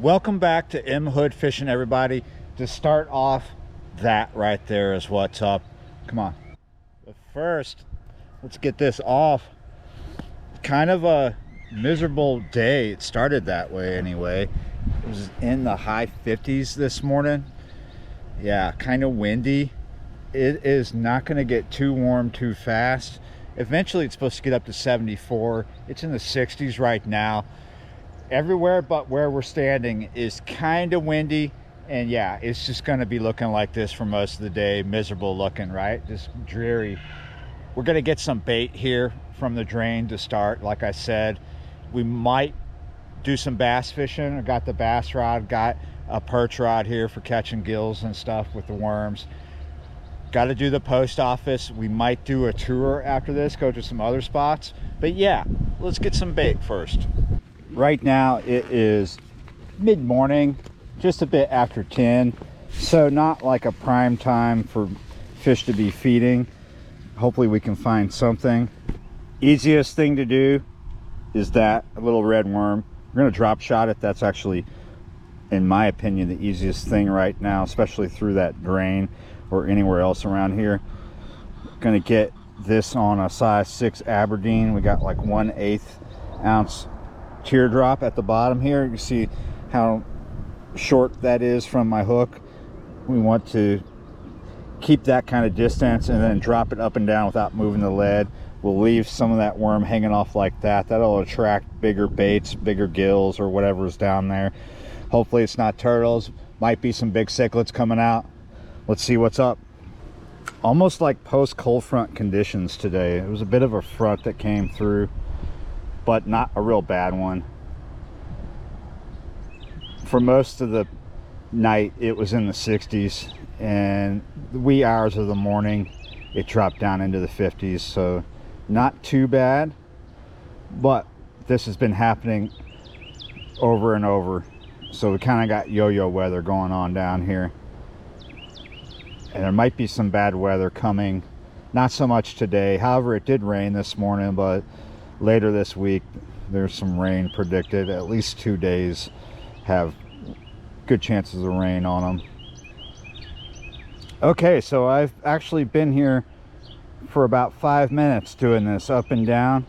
Welcome back to M Hood Fishing, everybody. To start off, that right there is what's up. Come on. But first, let's get this off. Kind of a miserable day. It started that way anyway. It was in the high 50s this morning. Yeah, kind of windy. It is not going to get too warm too fast. Eventually it's supposed to get up to 74. It's in the 60s right now. Everywhere but where we're standing is kind of windy, and yeah, it's just going to be looking like this for most of the day. Miserable looking, right? Just dreary. We're going to get some bait here from the drain to start. Like I said, we might do some bass fishing. I got the bass rod, got a perch rod here for catching gills and stuff with the worms. Got to do the post office. We might do a tour after this, go to some other spots. But yeah, let's get some bait first. Right now it is mid-morning, just a bit after 10, so not like a prime time for fish to be feeding. Hopefully we can find something. Easiest thing to do is that, a little red worm. We're going to drop shot it. That's actually, in my opinion, the easiest thing right now, especially through that drain or anywhere else around here. Going to get this on a size 6 Aberdeen. We got like 1/8 ounce teardrop at the bottom here. You see how short that is from my hook. We want to keep that kind of distance and then drop it up and down without moving the lead. We'll leave some of that worm hanging off like that. That'll attract bigger baits, bigger gills, or whatever's down there. Hopefully it's not turtles. Might be some big cichlids coming out. Let's see what's up. Almost like post cold front conditions today. It was a bit of a front that came through, but not a real bad one. For most of the night it was in the 60s, and the wee hours of the morning it dropped down into the 50s, so not too bad. But this has been happening over and over, so we kind of got yo-yo weather going on down here, and there might be some bad weather coming. Not so much today. However, it did rain this morning, but later this week there's some rain predicted. At least 2 days have good chances of rain on them. Okay, so I've actually been here for about 5 minutes doing this up and down.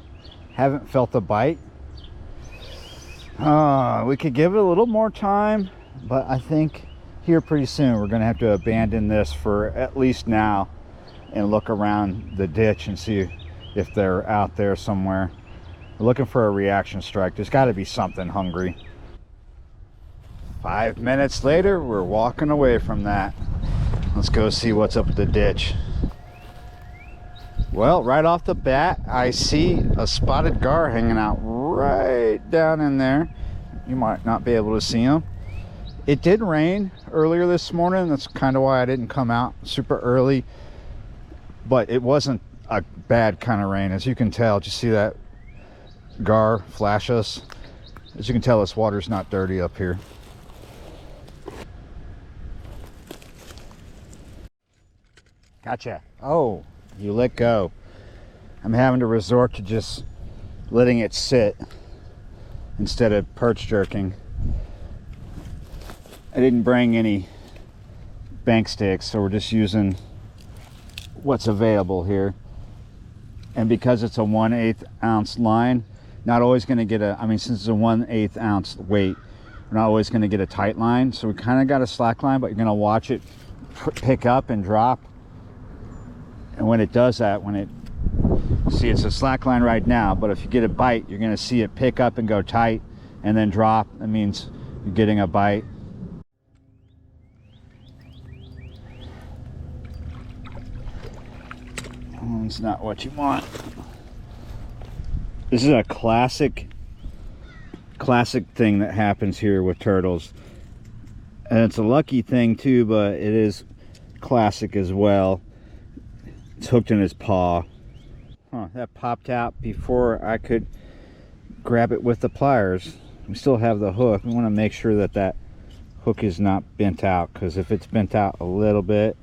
Haven't felt a bite. We could give it a little more time, but I think here pretty soon we're gonna have to abandon this for at least now and look around the ditch and see if they're out there somewhere. We're looking for a reaction strike. There's got to be something hungry. 5 minutes later, we're walking away from that. Let's go see what's up at the ditch. Well, right off the bat, I see a spotted gar hanging out right down in there. You might not be able to see him. It did rain earlier this morning. That's kind of why I didn't come out super early. But it wasn't a bad kind of rain. As you can tell, did you see that gar flash us? As you can tell, this water's not dirty up here. Gotcha. Oh, you let go. I'm having to resort to just letting it sit instead of perch jerking. I didn't bring any bank sticks, so we're just using what's available here. And because it's a 1/8 ounce line, not always going to get a, I mean, since it's a 1/8 ounce weight, we're not always going to get a tight line. So we kind of got a slack line, but you're going to watch it pick up and drop. And when it does that, when it, see, it's a slack line right now, but if you get a bite, you're going to see it pick up and go tight and then drop. That means you're getting a bite. It's not what you want. This is a classic thing that happens here with turtles, and it's a lucky thing too, but it is classic as well. It's hooked in his paw. That popped out before I could grab it with the pliers. We still have the hook. We want to make sure that that hook is not bent out, because if it's bent out a little bit,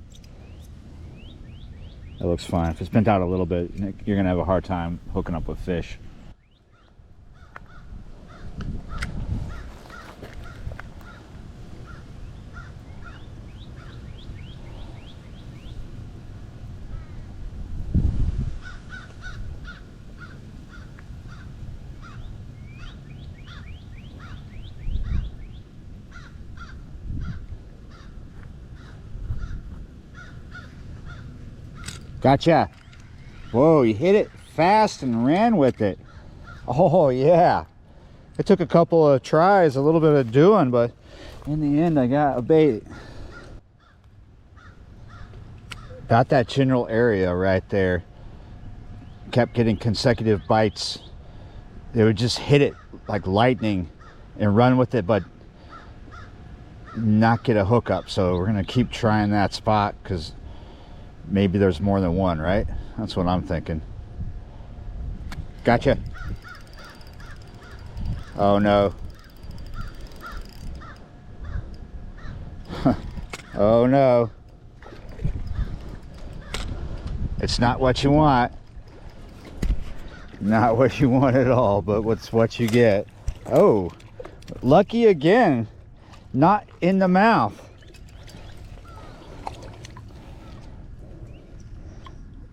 it looks fine. If it's bent out a little bit, you're gonna have a hard time hooking up with fish. Gotcha. Whoa, you hit it fast and ran with it. Oh yeah. It took a couple of tries, a little bit of doing, but in the end I got a bait. Got that general area right there. Kept getting consecutive bites. They would just hit it like lightning and run with it, but not get a hookup. So we're gonna keep trying that spot because maybe there's more than one, right? That's what I'm thinking. Gotcha. Oh no. Oh no. It's not what you want. Not what you want at all, but what's what you get. Oh, lucky again. Not in the mouth.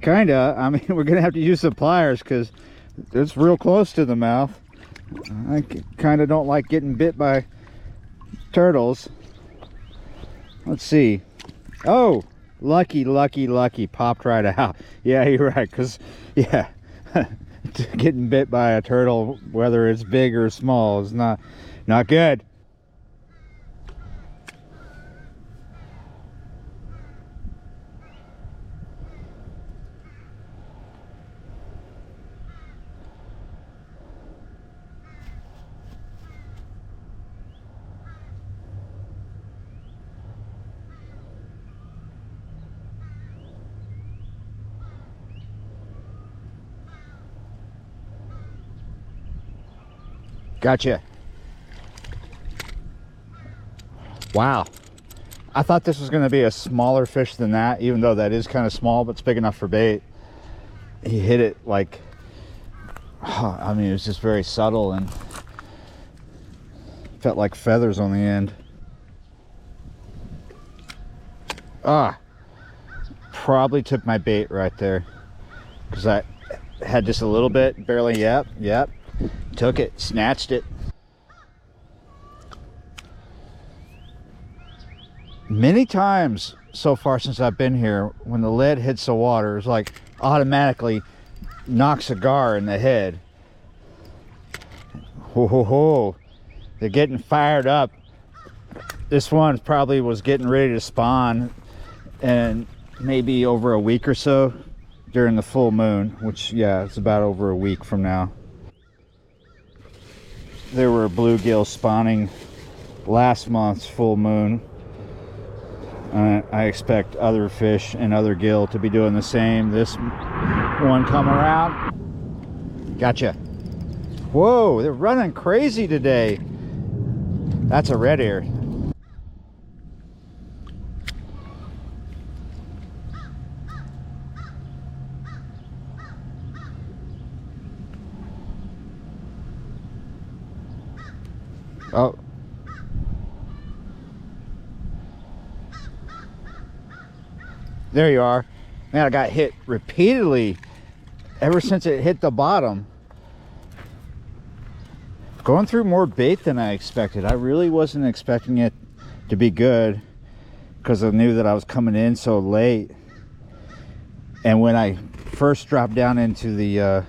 Kinda. I mean, we're gonna have to use the pliers because it's real close to the mouth. I kind of don't like getting bit by turtles. Let's see. Oh, lucky, lucky, lucky. Popped right out. Yeah, you're right. Because, yeah, getting bit by a turtle, whether it's big or small, is not good. Gotcha. Wow. I thought this was going to be a smaller fish than that, even though that is kind of small, but it's big enough for bait. He hit it like, I mean, it was just very subtle and felt like feathers on the end. Probably took my bait right there because I had just a little bit, barely. Yep. Took it, snatched it. Many times so far since I've been here, when the lead hits the water, it's like automatically knocks a gar in the head. Ho ho ho. They're getting fired up. This one probably was getting ready to spawn, and maybe over a week or so during the full moon, which, yeah, it's about over a week from now. There were bluegill spawning last month's full moon. I expect other fish and other gill to be doing the same this one come around. Gotcha. Whoa, they're running crazy today. That's a red ear. Oh. There you are. Man, I got hit repeatedly ever since it hit the bottom. Going through more bait than I expected. I really wasn't expecting it to be good because I knew that I was coming in so late. And when I first dropped down into the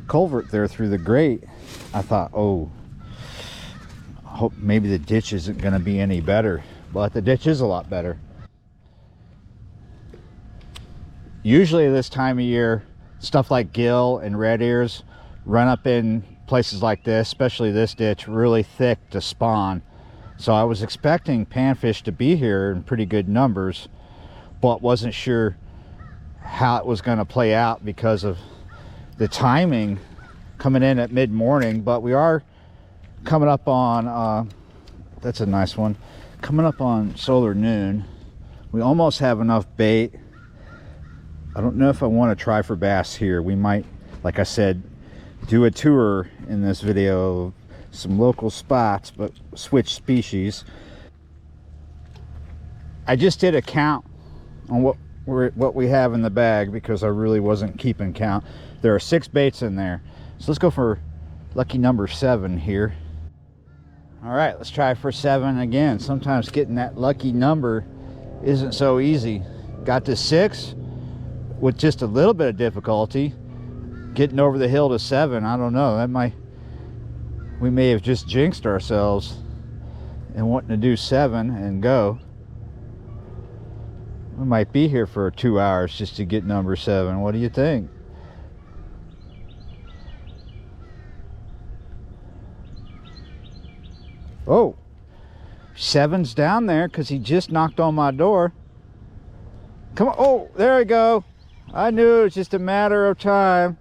culvert there through the grate, I thought, oh, I hope maybe the ditch isn't going to be any better. But the ditch is a lot better. Usually this time of year, stuff like gill and red ears run up in places like this, especially this ditch, really thick to spawn. So I was expecting panfish to be here in pretty good numbers, but wasn't sure how it was going to play out because of the timing coming in at mid-morning. But we are coming up on, that's a nice one, coming up on solar noon. We almost have enough bait. I don't know if I want to try for bass here. We might, like I said, do a tour in this video of some local spots, but switch species. I just did a count on what we have in the bag because I really wasn't keeping count. There are 6 baits in there. So let's go for lucky number 7 here. All right, let's try for 7 again. Sometimes getting that lucky number isn't so easy. Got to 6. with just a little bit of difficulty getting over the hill to 7. I don't know, we may have just jinxed ourselves and wanting to do 7 and go. We might be here for 2 hours just to get number 7. What do you think? Oh, 7's down there because he just knocked on my door. Come on. Oh, there we go. I knew it was just a matter of time.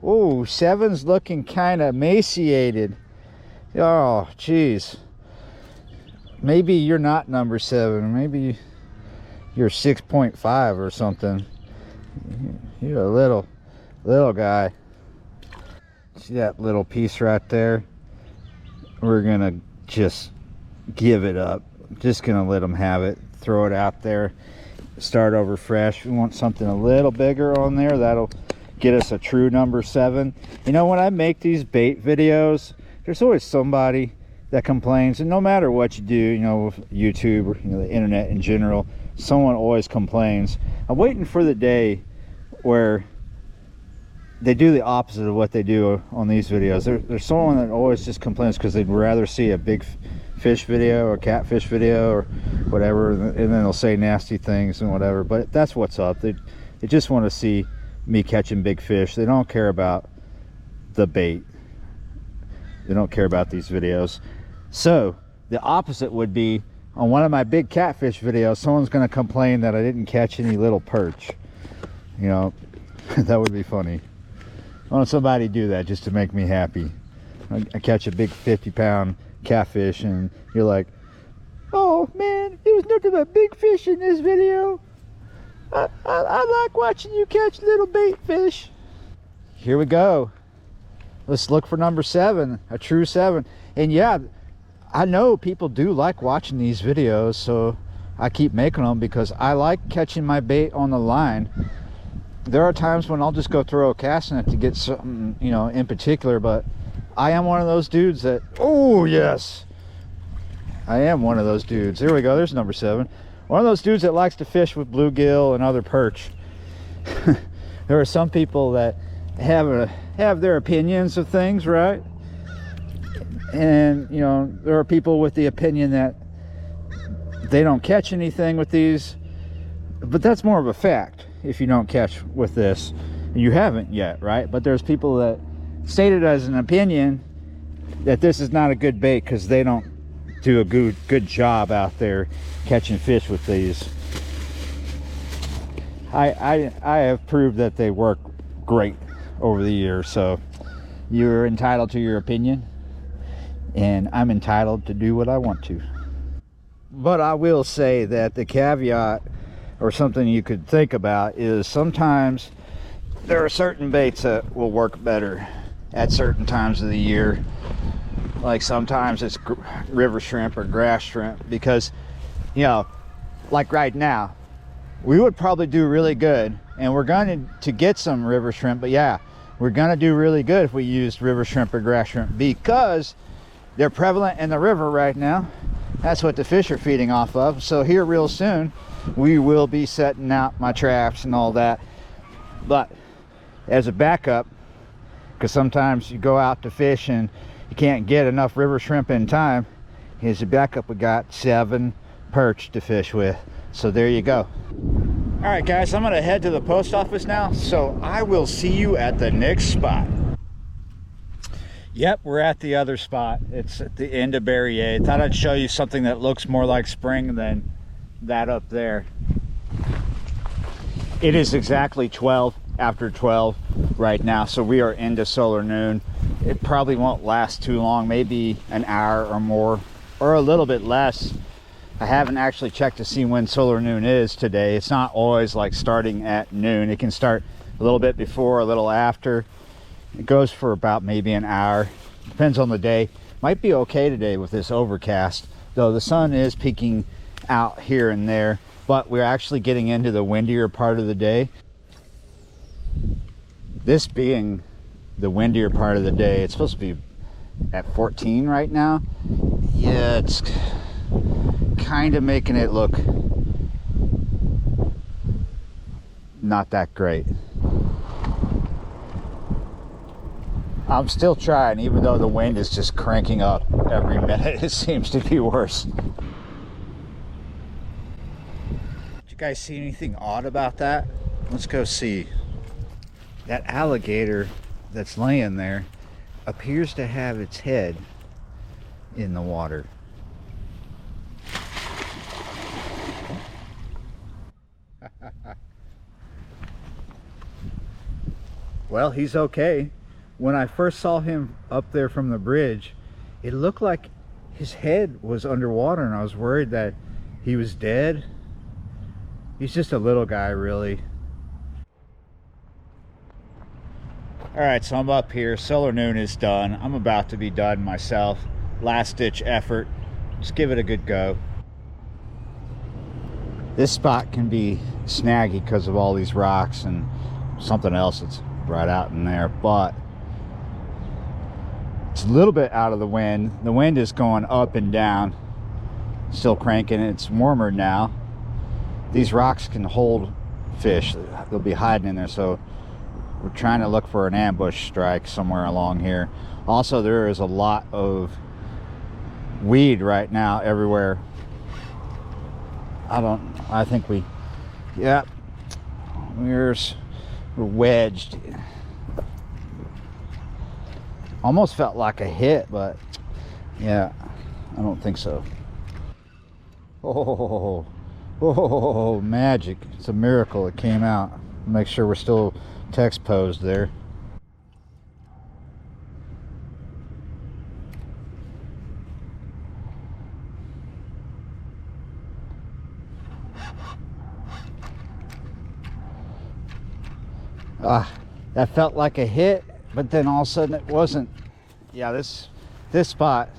Oh, 7's looking kind of emaciated. Oh, geez. Maybe you're not number 7. Maybe you're 6.5 or something. You're a little guy. See that little piece right there? We're gonna just give it up. Just gonna let them have it. Throw it out there. Start over fresh. We want something a little bigger on there. That'll get us a true number 7. You know, when I make these bait videos, there's always somebody that complains, and no matter what you do, you know, with YouTube or, you know, the internet in general, someone always complains. I'm waiting for the day where they do the opposite of what they do on these videos. There's someone that always just complains because they'd rather see a big fish video or catfish video or whatever, and then they'll say nasty things and whatever. But that's what's up. They just want to see me catching big fish. They don't care about the bait. They don't care about these videos. So the opposite would be, on one of my big catfish videos, someone's going to complain that I didn't catch any little perch. You know, that would be funny. I want somebody to do that just to make me happy. I catch a big 50-pound catfish and you're like, oh man, there was nothing but big fish in this video. I like watching you catch little bait fish. Here we go. Let's look for number 7, a true 7. And yeah, I know people do like watching these videos, so I keep making them because I like catching my bait on the line. There are times when I'll just go throw a cast net to get something, you know, in particular, but I am one of those dudes that, oh yes, I am one of those dudes. There we go, there's number 7. One of those dudes that likes to fish with bluegill and other perch. There are some people that have their opinions of things, right? And you know, there are people with the opinion that they don't catch anything with these, but that's more of a fact. If you don't catch with this, you haven't yet, right? But there's people that state it as an opinion that this is not a good bait because they don't do a good job out there catching fish with these. I have proved that they work great over the years, so you're entitled to your opinion, and I'm entitled to do what I want to. But I will say that the caveat, or something you could think about, is sometimes there are certain baits that will work better at certain times of the year. Like sometimes it's river shrimp or grass shrimp, because, you know, like right now, we would probably do really good, and we're going to get some river shrimp, but yeah, we're going to do really good if we used river shrimp or grass shrimp because they're prevalent in the river right now. That's what the fish are feeding off of. So here real soon, we will be setting out my traps and all that. But as a backup, because sometimes you go out to fish and you can't get enough river shrimp in time, as a backup, we got 7 perch to fish with. So there you go. All right guys, I'm gonna head to the post office now, so I will see you at the next spot. Yep, we're at the other spot. It's at the end of Barrier. Thought I'd show you something that looks more like spring than that up there. It is exactly 12 after 12 right now, so we are into solar noon. It probably won't last too long, maybe an hour or more, or a little bit less. I haven't actually checked to see when solar noon is today. It's not always like starting at noon. It can start a little bit before, a little after. It goes for about maybe an hour. Depends on the day. Might be okay today with this overcast, though the sun is peeking out here and there, but we're actually getting into the windier part of the day. This being the windier part of the day, it's supposed to be at 14 right now. Yeah, it's kind of making it look not that great. I'm still trying, even though the wind is just cranking up every minute. It seems to be worse. Did you guys see anything odd about that? Let's go see. That alligator that's laying there appears to have its head in the water. Well, he's okay. When I first saw him up there from the bridge, it looked like his head was underwater, and I was worried that he was dead. He's just a little guy, really. All right, so I'm up here. Solar Noon is done. I'm about to be done myself. Last ditch effort. Just give it a good go. This spot can be snaggy because of all these rocks and something else that's right out in there, but it's a little bit out of the wind. The wind is going up and down, still cranking. It's warmer now. These rocks can hold fish. They'll be hiding in there, so we're trying to look for an ambush strike somewhere along here. Also, there is a lot of weed right now everywhere. I think we're wedged. Almost felt like a hit, but yeah, I don't think so. Oh, magic. It's a miracle it came out. Make sure we're still text posed there. That felt like a hit, but then all of a sudden it wasn't. Yeah, this spot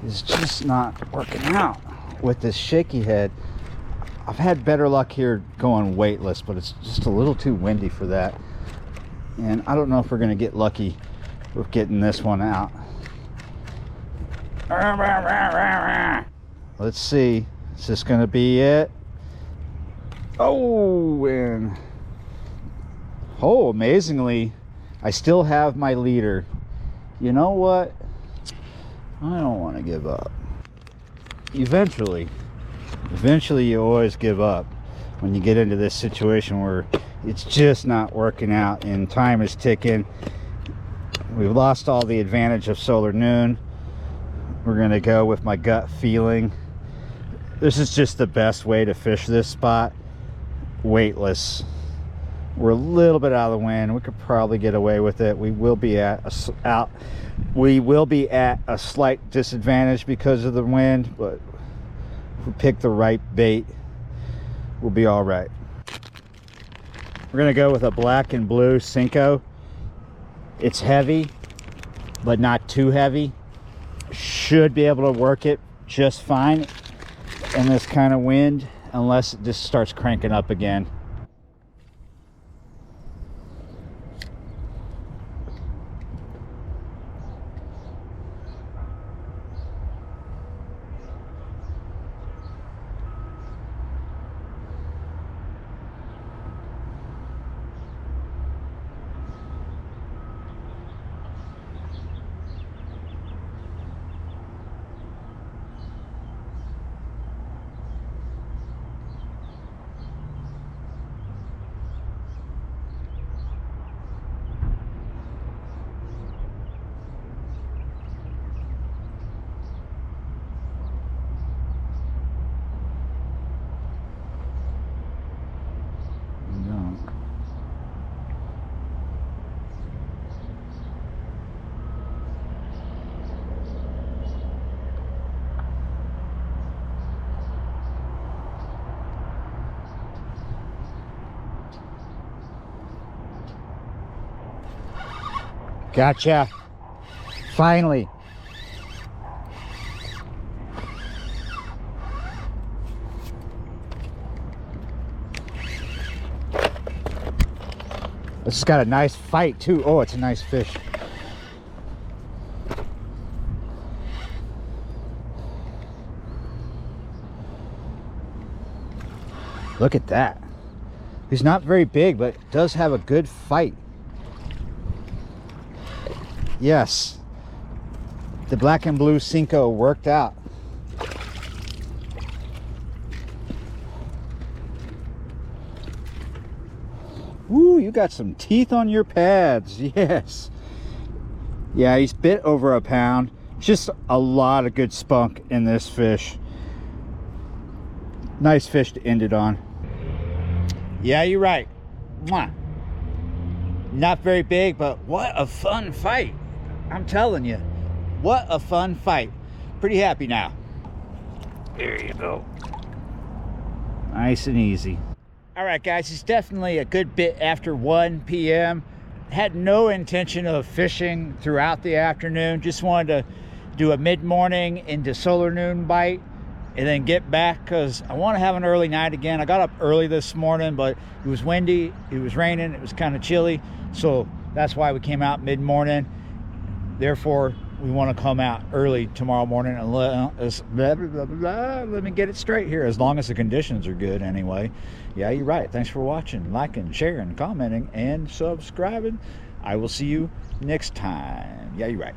is just not working out with this shaky head. I've had better luck here going weightless, but it's just a little too windy for that. And I don't know if we're going to get lucky with getting this one out. Let's see. Is this going to be it? Oh, and amazingly, I still have my leader. You know what? I don't want to give up. Eventually you always give up when you get into this situation where it's just not working out and time is ticking. We've lost all the advantage of Solar Noon. We're going to go with my gut feeling. This is just the best way to fish this spot. Weightless. We're a little bit out of the wind. We could probably get away with it. We will be at a slight disadvantage because of the wind, but if we pick the right bait, we'll be all right. We're gonna go with a black and blue Cinco. It's heavy, but not too heavy. Should be able to work it just fine in this kind of wind, unless it just starts cranking up again. Gotcha. Finally. This has got a nice fight too. Oh, it's a nice fish. Look at that. He's not very big, but does have a good fight. Yes, the black and blue Cinco worked out. Woo, you got some teeth on your pads. Yes. Yeah, he's bit over a pound. Just a lot of good spunk in this fish. Nice fish to end it on. Yeah, you're right. Mwah. Not very big, but what a fun fight. I'm telling you, what a fun fight. Pretty happy now. There you go. Nice and easy. All right, guys, it's definitely a good bit after 1 p.m. Had no intention of fishing throughout the afternoon. Just wanted to do a mid-morning into solar noon bite and then get back because I want to have an early night again. I got up early this morning, but it was windy, it was raining, it was kind of chilly. So that's why we came out mid-morning. Therefore, we want to come out early tomorrow morning and let me get it straight here, as long as the conditions are good anyway. Yeah, you're right. Thanks for watching, liking, sharing, commenting, and subscribing. I will see you next time. Yeah, you're right.